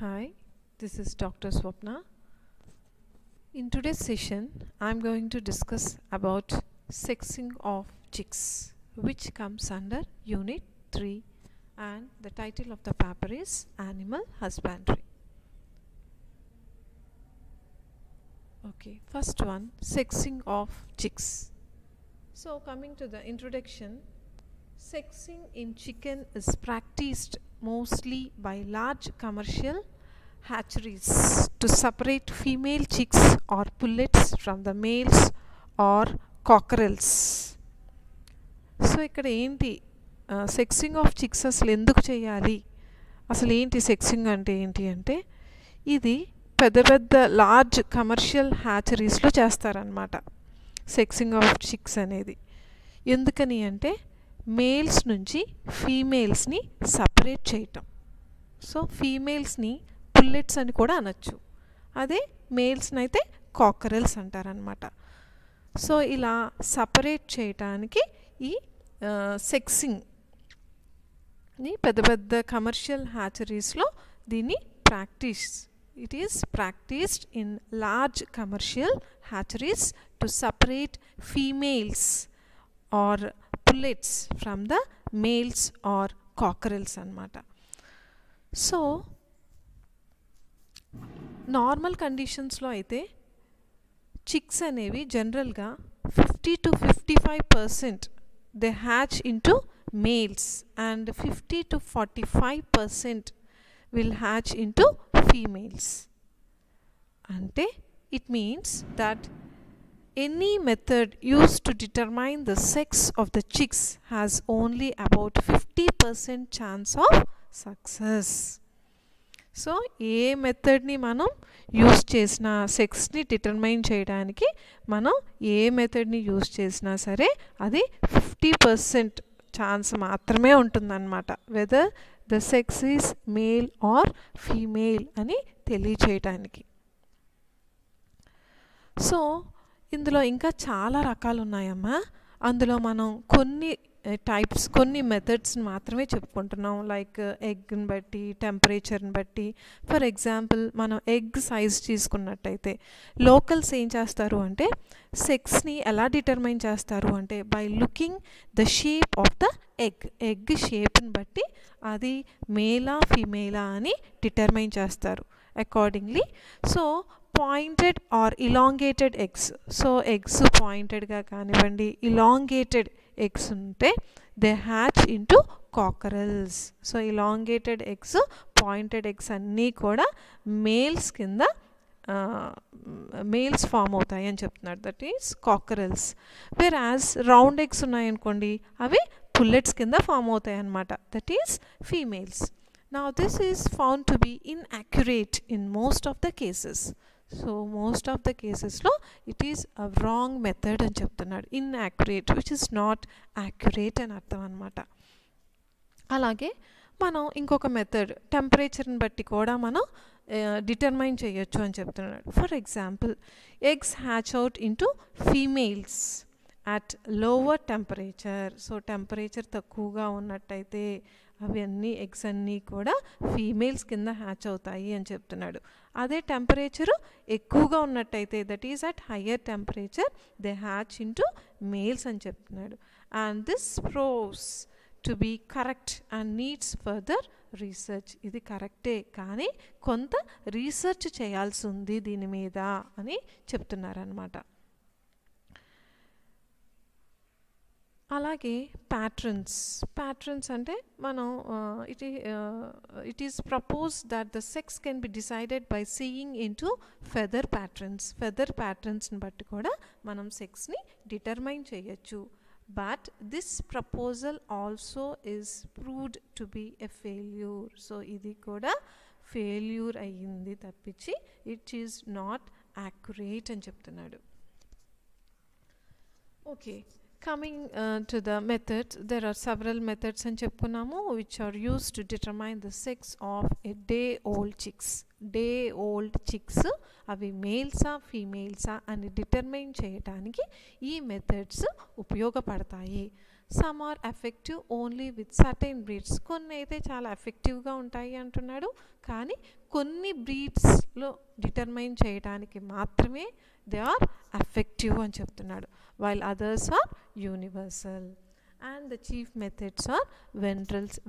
Hi, this is Dr. Swapna. In today's session, I'm going to discuss about sexing of chicks, which comes under Unit 3, and the title of the paper is Animal Husbandry. Okay, first one, sexing of chicks. So coming to the introduction, sexing in chicken is practiced mostly by large commercial hatcheries to separate female chicks or pullets from the males or cockerels. So ఇక్కడ ఏంటి sexing of chicks అసలు ఎందుకు చేయాలి, అసలు ఏంటి sexing అంటే ఏంటి అంటే ఇది పెద్ద పెద్ద లార్జ్ కమర్షియల్ హ్యాచరీస్లో చేస్తారనమాట సెక్సింగ్ ఆఫ్ చిక్స్ అనేది. ఎందుకని అంటే మేల్స్ నుంచి ఫీమేల్స్ని సపరేట్ చేయటం. సో ఫీమేల్స్ని పుల్లెట్స్ అని కూడా అనొచ్చు, అదే మేల్స్ని అయితే కాకరెల్స్ అంటారనమాట. సో ఇలా సపరేట్ చేయటానికి ఈ సెక్సింగ్ని పెద్ద పెద్ద కమర్షియల్ హ్యాచరీస్లో దీన్ని it is practiced in large commercial hatcheries to separate females or pullets from the males or cockerels అన్నమాట. సో నార్మల్ కండిషన్స్లో అయితే చిక్స్ అనేవి జనరల్గా 50-55% they hatch into males and 50-45% will hatch into females. Ante it means that any method used to determine the sex of the chicks has only about 50% chance of success. So ఏ మెథడ్ని మనం use చేసినా సెక్స్ని determine చేయడానికి మనం ఏ మెథడ్ని use చేసినా సరే అది 50% chance మాత్రమే ఉంటుందన్నమాట, whether the sex is male or female అని తెలియచేయటానికి. సో ఇందులో ఇంకా చాలా రకాలు ఉన్నాయమ్మా. అందులో మనం కొన్ని మెథడ్స్ని మాత్రమే చెప్పుకుంటున్నాం, లైక్ ఎగ్ని బట్టి, టెంపరేచర్ని బట్టి. ఫర్ ఎగ్జాంపుల్ మనం ఎగ్ సైజ్ తీసుకున్నట్టయితే లోకల్స్ ఏం చేస్తారు అంటే సెక్స్ని ఎలా డిటర్మైన్ చేస్తారు అంటే by looking the shape of the egg షేప్ని బట్టి అది మేలా ఫీమేలా అని డిటర్మైన్ చేస్తారు accordingly. So pointed or elongated eggs, so eggs పాయింటెడ్గా కానివ్వండి, ఇలాంగేటెడ్ ఎగ్స్ ఉంటే they hatch into cockerels. So elongated eggs, pointed eggs అన్నీ కూడా మేల్స్ కింద మేల్స్ ఫామ్ అవుతాయి అని చెప్తున్నారు, that is cockerels. Where as round eggs ఉన్నాయనుకోండి అవి పుల్లెట్స్ కింద ఫామ్ అవుతాయి అన్నమాట, that is females. Now this is found to be inaccurate in most of the cases. So most of the cases lo it is a wrong method అని చెప్తున్నాడు, inaccurate, which is not accurate అని అర్థం అన్నమాట. అలాగే మనం ఇంకొక method టెంపరేచర్ని బట్టి కూడా మనం డిటర్మైన్ చేయొచ్చు అని చెప్తున్నాడు. For example eggs hatch out into females at lower temperature. So temperature తక్కువగా ఉన్నట్టయితే అవి ఎగ్స్ అన్నీ కూడా ఫీమేల్స్ కింద హ్యాచ్ అవుతాయి అని చెప్తున్నాడు. అదే టెంపరేచరు ఎక్కువగా ఉన్నట్టయితే, that is at higher temperature, they hatch into males అని చెప్తున్నాడు. And this proves to be correct and needs further research. ఇది కరెక్టే కానీ కొంత రీసెర్చ్ చేయాల్సి ఉంది దీని మీద అని చెప్తున్నారనమాట. అలాగే ప్యాట్రన్స్ అంటే మనం it is propose that the sex can be decided by seeing into feather ప్యాట్రన్స్ని బట్టి కూడా మనం సెక్స్ని డిటర్మైన్ చేయొచ్చు. But this proposal also is proved to be a failure. So ఇది కూడా ఫెయిల్యూర్ అయ్యింది తప్పించి ఇట్ ఈజ్ నాట్ యాక్యురేట్ అని చెప్తున్నాడు. Okay, coming to the methods, there are several methods అని చెప్పుకున్నాము which are used to determine the sex of a day old chicks అవి మేల్సా ఫీమేల్సా అని డిటర్మైన్ చేయడానికి ఈ మెథడ్స్ ఉపయోగపడతాయి. Some are effective only with certain breeds. కొన్ని అయితే చాలా ఎఫెక్టివ్గా ఉంటాయి అంటున్నాడు, కానీ కొన్ని బ్రీడ్స్లో డిటర్మైన్ చేయడానికి మాత్రమే దే ఆర్ ఎఫెక్టివ్ అని చెప్తున్నాడు. While others are universal. And the chief methods are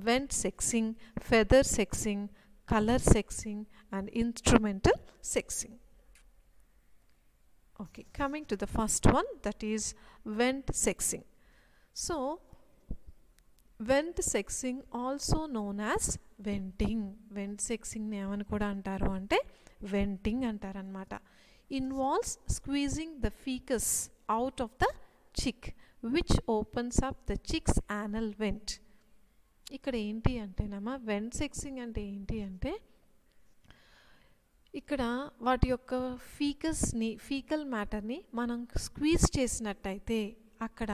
vent sexing, feather sexing, color sexing and instrumental sexing. Okay, coming to the first one, that is vent sexing. So vent sexing also known as venting. Vent sexing ne evanu kuda antaru ante venting antaru annamata. Involves squeezing the fecus out of the chick which opens up the chick's anal vent. ఇక్కడ ఏంటి అంటేనమ్మా vent sexing అంటే ఏంటి అంటే ఇక్కడ వాటి యొక్క faecal మ్యాటర్ని మనం squeeze చేసినట్టయితే అక్కడ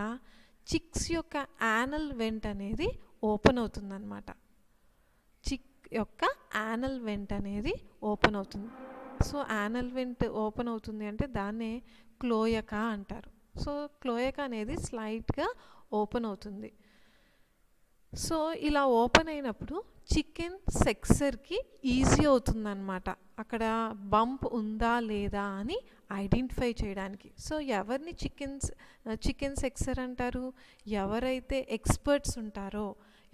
చిక్స్ యొక్క యానల్ వెంట్ అనేది ఓపెన్ అవుతుందన్నమాట. చిక్ యొక్క యానల్ వెంట్ అనేది ఓపెన్ అవుతుంది. సో యానల్ వెంట్ ఓపెన్ అవుతుంది అంటే దాన్నే క్లోయక అంటారు. సో క్లోయక అనేది స్లైట్గా ఓపెన్ అవుతుంది. సో ఇలా ఓపెన్ అయినప్పుడు చికెన్ సెక్సర్కి ఈజీ అవుతుందన్నమాట అక్కడ బంప్ ఉందా లేదా అని ఐడెంటిఫై చేయడానికి. సో ఎవరిని చికెన్ సెక్సర్ అంటారు? ఎవరైతే ఎక్స్పర్ట్స్ ఉంటారో,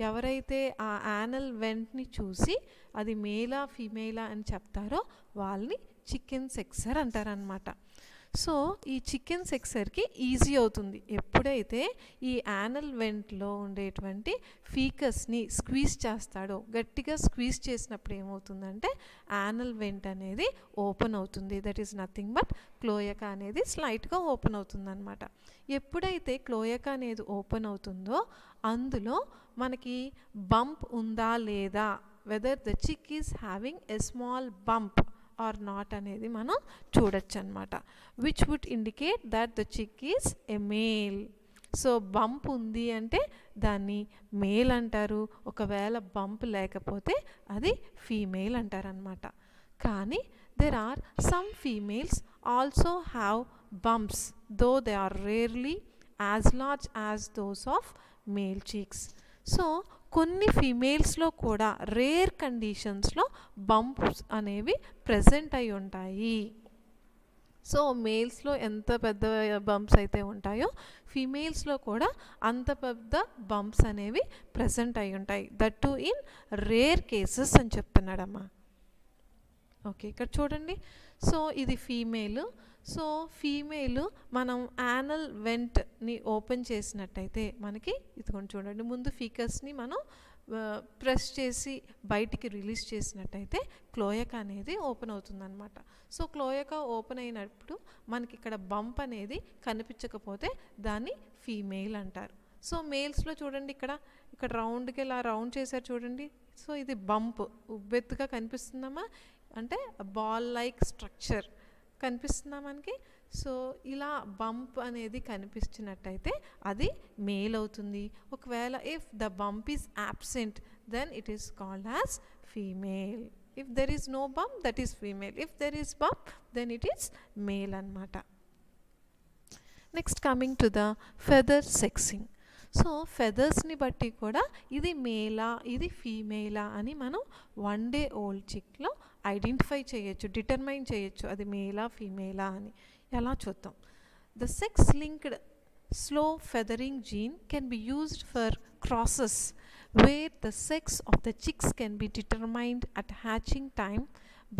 ఎవరైతే ఆ యానల్ వెంట్ని చూసి అది మేలా ఫీమేలా అని చెప్తారో వాళ్ళని చికెన్ సెక్సర్ అంటారనమాట. సో ఈ చికెన్ సెక్సర్కి ఈజీ అవుతుంది ఎప్పుడైతే ఈ యానల్ వెంట్లో ఉండేటువంటి ఫీకస్ని స్క్వీజ్ చేస్తాడో. గట్టిగా స్క్వీజ్ చేసినప్పుడు ఏమవుతుందంటే యానల్ వెంట్ అనేది ఓపెన్ అవుతుంది. దట్ ఈస్ నథింగ్ బట్ క్లోయక అనేది స్లైట్గా ఓపెన్ అవుతుంది అనమాట. ఎప్పుడైతే క్లోయక అనేది ఓపెన్ అవుతుందో అందులో మనకి బంప్ ఉందా లేదా, whether the chick is having a small bump or not అనేది మనం చూడొచ్చు అనమాట. Which would indicate that the chick is a male. So bump ఉంది అంటే దాన్ని మేల్ అంటారు, ఒకవేళ బంప్ లేకపోతే అది ఫీమేల్ అంటారనమాట. కానీ there are some females also have bumps though they are rarely as large as those of male chicks. So కొన్ని ఫీమేల్స్లో కూడా రేర్ కండిషన్స్లో బంప్స్ అనేవి ప్రెజెంట్ అయి ఉంటాయి. సో మేల్స్లో ఎంత పెద్ద బంప్స్ అయితే ఉంటాయో ఫీమేల్స్లో కూడా అంత పెద్ద బంప్స్ అనేవి ప్రెజెంట్ అయి ఉంటాయి. That to in rare cases అని చెప్తున్నాడమ్మా. ఓకే, ఇక్కడ చూడండి. సో ఇది ఫీమేల్. సో ఫీమేల్ మనం యానల్ వెంట్ని ఓపెన్ చేసినట్టయితే మనకి ఇదిగోండి చూడండి, ముందు ఫీకస్ని మనం ప్రెస్ చేసి బయటికి రిలీజ్ చేసినట్టయితే క్లోయక అనేది ఓపెన్ అవుతుందన్నమాట. సో క్లోయక ఓపెన్ అయినప్పుడు మనకి ఇక్కడ బంప్ అనేది కనిపించకపోతే దాన్ని ఫీమేల్ అంటారు. సో మేల్స్లో చూడండి ఇక్కడ రౌండ్కి ఇలా రౌండ్ చేశారు చూడండి. సో ఇది బంప్ ఉబ్బెత్తుగా కనిపిస్తుందమ్మా, అంటే బాల్ లైక్ స్ట్రక్చర్ కనిపిస్తుందా మనకి. సో ఇలా బంప్ అనేది కనిపించినట్టయితే అది మేల్ అవుతుంది. ఒకవేళ if the bump is absent then it is called as female. If there is no bump, that is female. If there is bump, then it is male annamata. Next, coming to the feather sexing. So ఫెదర్స్ని బట్టి కూడా ఇది మేలా ఇది ఫీమేలా అని మనం 1 day old చిక్లో identify చేయొచ్చు, డిటర్మైన్ చేయొచ్చు అది మేలా ఫీమేలా అని. ఎలా చూద్దాం. The sex linked slow feathering gene can be used for crosses where the sex of the chicks can be determined at hatching time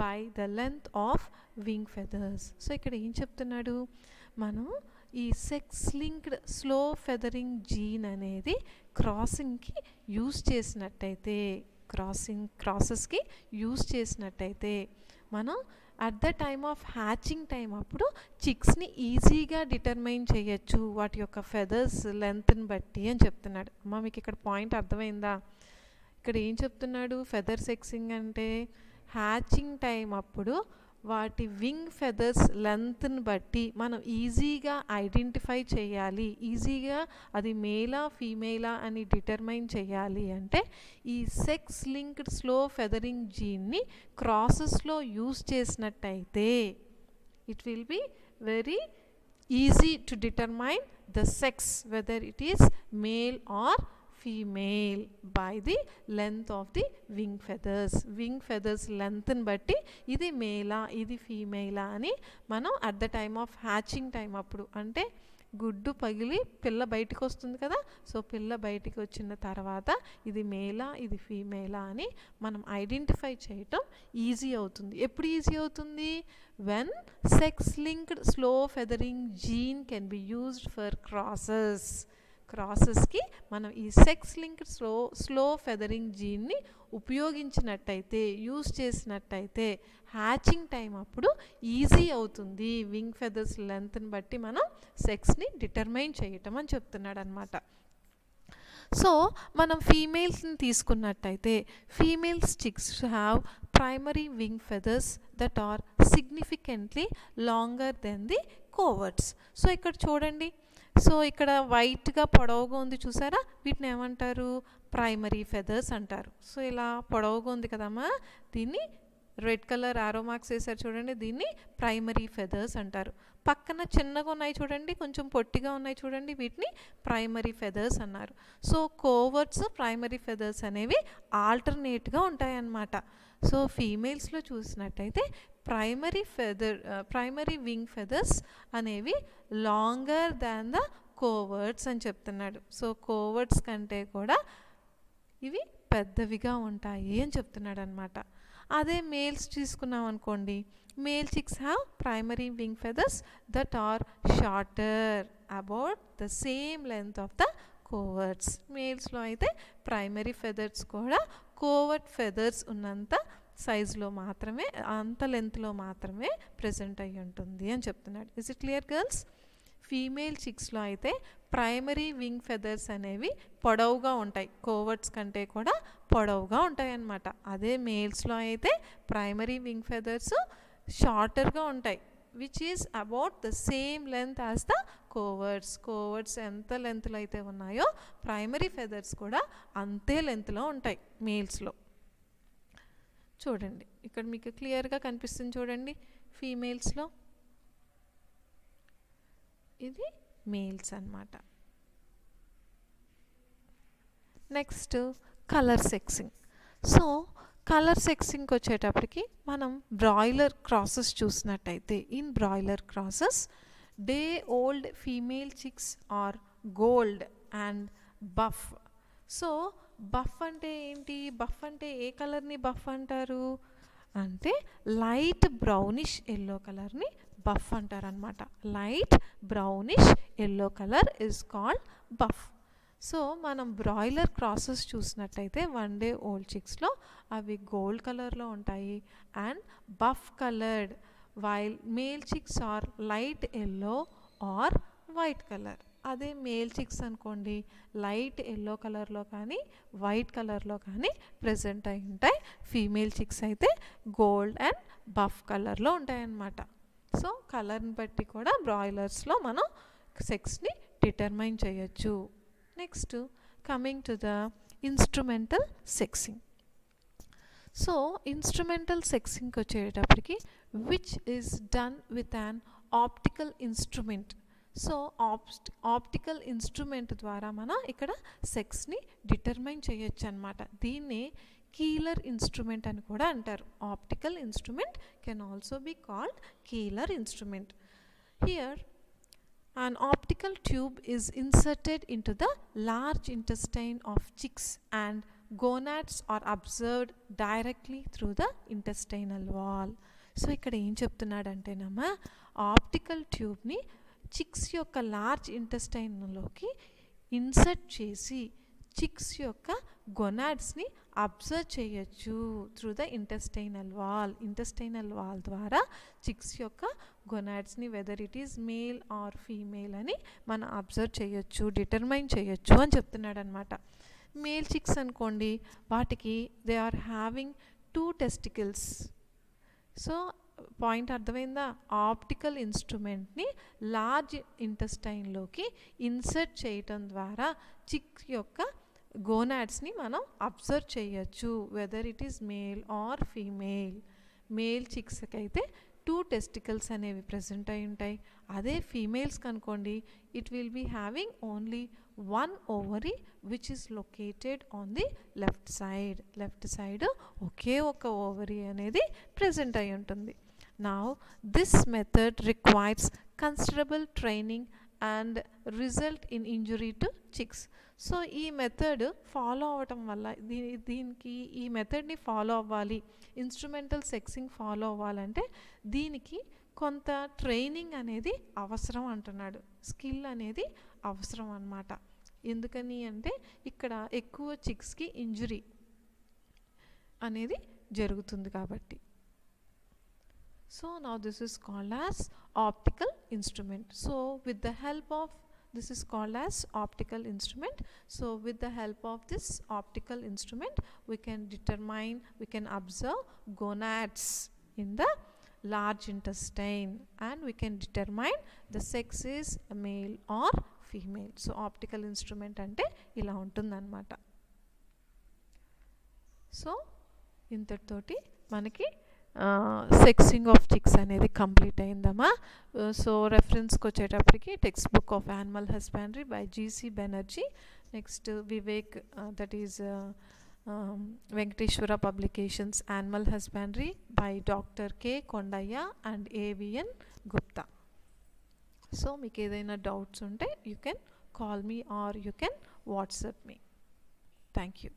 by the length of wing feathers. So ఇక్కడ ఏం చెప్తున్నాడు, మనం ఈ sex linked slow feathering gene అనేది క్రాసింగ్కి use చేసినట్టయితే, క్రాసెస్కి use చేసినట్టయితే మనం at the time of hatching time అప్పుడు చిక్స్ని ఈజీగా డిటర్మైన్ చేయొచ్చు వాటి యొక్క ఫెదర్స్ లెంత్ని బట్టి అని చెప్తున్నాడు. అమ్మ మీకు ఇక్కడ పాయింట్ అర్థమైందా? ఇక్కడ ఏం చెప్తున్నాడు, ఫెదర్ సెక్సింగ్ అంటే హ్యాచింగ్ టైం అప్పుడు వాటి వింగ్ ఫెదర్స్ లెంత్ని బట్టి మనం ఈజీగా ఐడెంటిఫై చేయాలి, ఈజీగా అది మేలా ఫీమేలా అని డిటర్మైన్ చేయాలి అంటే ఈ sex linked slow feathering జీన్ని క్రాసెస్లో use చేసినట్టయితే it will be very easy to determine the sex, whether it is male or female, by the length of the wing feathers. Wing feathers length ని బట్టి ఇది మేలా ఇది ఫీమేలా అని మనం at the time of hatching time అప్పుడు, అంటే గుడ్డు పగిలి పిల్ల బయటికి వస్తుంది కదా, సో పిల్ల బయటికి వచ్చిన తర్వాత ఇది మేలా ఇది ఫీమేలా అని మనం ఐడెంటిఫై చేయటం ఈజీ అవుతుంది. ఎప్పుడు ఈజీ అవుతుంది? When sex linked slow feathering gene can be used for క్రాసెస్కి మనం ఈ సెక్స్ లింక్డ్ స్లో ఫెదరింగ్ జీన్ని ఉపయోగించినట్టయితే, యూజ్ చేసినట్టయితే హ్యాచింగ్ టైం అప్పుడు ఈజీ అవుతుంది. వింగ్ ఫెదర్స్ లెంత్ని బట్టి మనం సెక్స్ని డిటర్మైన్ చేయటం అని చెప్తున్నాడు అనమాట. సో మనం ఫీమేల్స్ని తీసుకున్నట్టయితే females chicks have primary wing feathers that are significantly longer than the coverts. So ఇక్కడ చూడండి, సో ఇక్కడ వైట్గా పొడవుగా ఉంది చూసారా, వీటిని ఏమంటారు? ప్రైమరీ ఫెదర్స్ అంటారు. సో ఇలా పొడవుగా ఉంది కదమ్మా, దీన్ని రెడ్ కలర్ ఆరో మార్క్స్ వేసారు చూడండి, దీన్ని ప్రైమరీ ఫెదర్స్ అంటారు. పక్కన చిన్నగా ఉన్నాయి చూడండి, కొంచెం పొట్టిగా ఉన్నాయి చూడండి, వీటిని ప్రైమరీ ఫెదర్స్ అన్నారు. సో కోవర్ట్స్ ప్రైమరీ ఫెదర్స్ అనేవి ఆల్టర్నేట్గా ఉంటాయన్నమాట. సో ఫీమేల్స్లో చూసినట్టయితే ప్రైమరీ వింగ్ ఫెదర్స్ అనేవి లాంగర్ దాన్ ద కోవర్ట్స్ అని చెప్తున్నాడు. సో కోవర్ట్స్ కంటే కూడా ఇవి పెద్దవిగా ఉంటాయి అని చెప్తున్నాడు అనమాట. అదే మేల్స్ తీసుకున్నాం అనుకోండి, male chicks have primary wing feathers that are shorter about the same length of the coverts. మేల్స్లో అయితే ప్రైమరీ ఫెదర్స్ కూడా కోవర్ట్ ఫెదర్స్ ఉన్నంత సైజులో మాత్రమే, అంత లెంత్లో మాత్రమే ప్రెజెంట్ అయ్యి ఉంటుంది అని చెప్తున్నాడు. Is it clear girls? Female చిక్స్లో అయితే ప్రైమరీ వింగ్ ఫెదర్స్ అనేవి పొడవుగా ఉంటాయి, కోవర్ట్స్ కంటే కూడా పొడవుగా ఉంటాయి అన్నమాట. అదే మేల్స్లో అయితే ప్రైమరీ వింగ్ ఫెదర్స్ షార్టర్గా ఉంటాయి, which is about the same length as the coverts. Coverts ఎంత లెంత్లో అయితే ఉన్నాయో ప్రైమరీ ఫెదర్స్ కూడా అంతే లెంత్లో ఉంటాయి మేల్స్లో. చూడండి ఇక్కడ మీకు క్లియర్గా కనిపిస్తుంది చూడండి, ఫీమేల్స్లో ఇది మేల్స్ అన్నమాట. Next colour sexing. So colour సెక్సింగ్కి వచ్చేటప్పటికి మనం బ్రాయిలర్ క్రాసెస్ చూసినట్టయితే, in broiler crosses day old female chicks are gold and buff. So buff అంటే ఏంటి? బఫ్ అంటే ఏ కలర్ని బఫ్ అంటారు అంటే లైట్ బ్రౌనిష్ ఎల్లో కలర్ని బఫ్ అంటారనమాట. Light brownish yellow colour is called buff. So మనం బ్రాయిలర్ క్రాసెస్ చూసినట్టయితే 1 day ఓల్డ్ చిక్స్లో అవి గోల్డ్ కలర్లో ఉంటాయి and buff coloured, while male chicks are light yellow or white colour. అదే మేల్ చిక్స్ అనుకోండి లైట్ ఎల్లో కలర్లో కానీ వైట్ కలర్లో కానీ ప్రెజెంట్ అయి ఉంటాయి. ఫీమేల్ చిక్స్ అయితే గోల్డ్ అండ్ బఫ్ కలర్లో ఉంటాయన్నమాట. సో కలర్ని బట్టి కూడా బ్రాయిలర్స్లో మనం సెక్స్ని డిటర్మైన్ చేయొచ్చు. Next coming to the instrumental sexing. So instrumental సెక్సింగ్కి వచ్చేటప్పటికి which is done with an optical instrument. So optical instrument ద్వారా మనం ఇక్కడ సెక్స్ని డిటర్మైన్ చేయొచ్చు అనమాట. దీన్నే కీలర్ ఇన్స్ట్రుమెంట్ అని కూడా అంటారు. Optical instrument can also be called Keeler instrument. Here an optical tube is inserted into the large intestine of chicks and gonads are observed directly through the intestinal wall. So ఇక్కడ ఏం చెప్తున్నాడంటేనమ్మా, optical ట్యూబ్ని chicks యొక్క large ఇంటెస్టైన్లోకి insert చేసి chicks యొక్క గొనాడ్స్ని observe చేయొచ్చు through the intestinal wall. Intestinal wall ద్వారా చిక్స్ యొక్క గొనాడ్స్ని whether it is male or female అని మనం అబ్జర్వ్ చేయొచ్చు, డిటర్మైన్ చేయొచ్చు అని చెప్తున్నాడు అనమాట. మేల్ చిక్స్ అనుకోండి, వాటికి they are having 2 testicles. So point అర్థమైందా? ఆప్టికల్ ఇన్స్ట్రుమెంట్ని లార్జ్ ఇంటెస్టైన్లోకి ఇన్సర్ట్ చేయటం ద్వారా చిక్ యొక్క గోనాడ్స్ని మనం అబ్జర్వ్ చేయొచ్చు whether it is male or female. Male చిక్స్కి అయితే 2 టెస్టికల్స్ అనేవి ప్రెజెంట్ అయి ఉంటాయి. అదే ఫీమేల్స్ కనుకోండి it will be having only 1 ovary which is located on the left side ఒకే ఒక ఓవరీ అనేది ప్రెజెంట్ అయి ఉంటుంది. Now this method requires considerable training and result in injury to chicks. So ఈ మెథడ్ ఫాలో అవ్వటం వల్ల దీనికి ఈ మెథడ్ని ఫాలో అవ్వాలి, ఇన్స్ట్రుమెంటల్ సెక్సింగ్ ఫాలో అవ్వాలంటే దీనికి కొంత ట్రైనింగ్ అనేది అవసరం అంటున్నాడు, స్కిల్ అనేది అవసరం అన్నమాట. ఎందుకని అంటే ఇక్కడ ఎక్కువ చిక్స్కి ఇంజురీ అనేది జరుగుతుంది కాబట్టి. So now this is called as optical instrument. So with the help of this is called as optical instrument. So with the help of this optical instrument we can observe gonads in the large intestine and we can determine the sex is male or female. So optical instrument ante ila untundannamata. So ఇంతటితోటి మనకి sexing of chicks అనేది complete అయిందమ్మా. So రెఫరెన్స్కి వచ్చేటప్పటికి text book of animal husbandry by G C Banerjee, next Vivek that is Venkateswara publications animal husbandry by doctor K Kondaiah and A V N Gupta. So మీకు ఏదైనా doubts ఉంటే you can call me or you can WhatsApp me. Thank you.